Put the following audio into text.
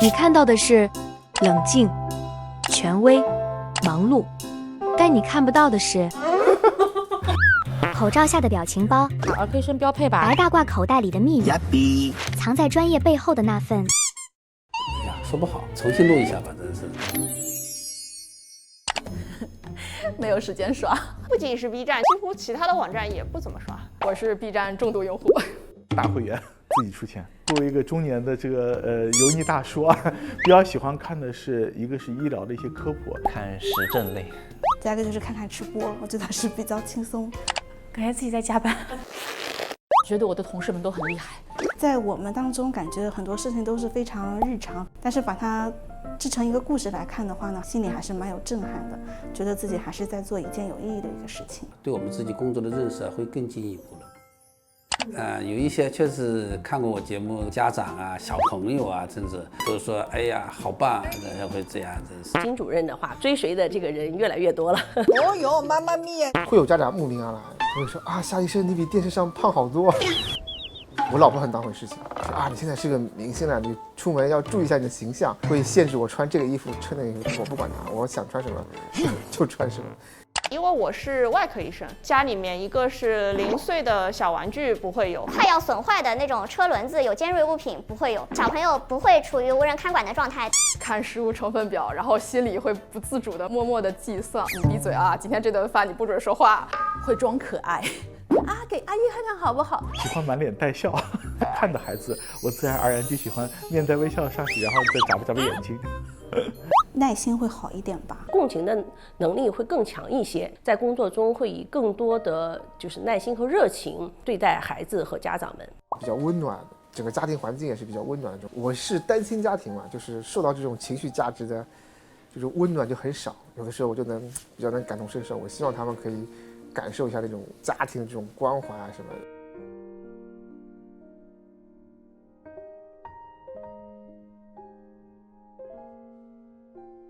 你看到的是冷静、权威、忙碌，但你看不到的是口罩下的表情包，儿科生标配吧。白大褂口袋里的秘密，藏在专业背后的那份。哎呀，说不好，重新录一下吧，真是。没有时间刷，不仅是 B 站，几乎其他的网站也不怎么刷。我是 B 站重度用户。大会员自己出钱。作为一个中年的这个油腻大叔啊，比较喜欢看的是一个是医疗的一些科普，看时政类，再一个就是看看直播，我觉得是比较轻松，感觉自己在加班。觉得我的同事们都很厉害，在我们当中感觉很多事情都是非常日常，但是把它制成一个故事来看的话呢，心里还是蛮有震撼的，觉得自己还是在做一件有意义的一个事情，对我们自己工作的认识会更进一步了。有一些确实看过我节目，家长啊、小朋友啊，甚至都说：“哎呀，好棒！”然后会这样，真是。金主任的话，追随的这个人越来越多了。哦哟，妈妈咪呀！会有家长慕名而来，会说啊，夏医生你比电视上胖好多。我老婆很当回事情，说啊，你现在是个明星了，你出门要注意一下你的形象，会限制我穿这个衣服，穿那个衣服，我不管它，我想穿什么就穿什么。因为我是外科医生，家里面一个是零碎的小玩具不会有，快要损坏的那种车轮子有尖锐物品不会有，小朋友不会处于无人看管的状态。看食物成分表，然后心里会不自主的默默的计算，你闭嘴啊，今天这顿饭你不准说话，会装可爱。啊，给阿姨看看好不好？喜欢满脸带笑看的孩子，我自然而然就喜欢面带微笑上去，然后再眨巴眨巴眼睛。耐心会好一点吧，共情的能力会更强一些，在工作中会以更多的就是耐心和热情对待孩子和家长们，比较温暖，整个家庭环境也是比较温暖的。我是单亲家庭嘛，就是受到这种情绪价值的这种温暖就很少，有的时候我就比较能感同身受。我希望他们可以感受一下那种家庭的这种关怀啊什么的。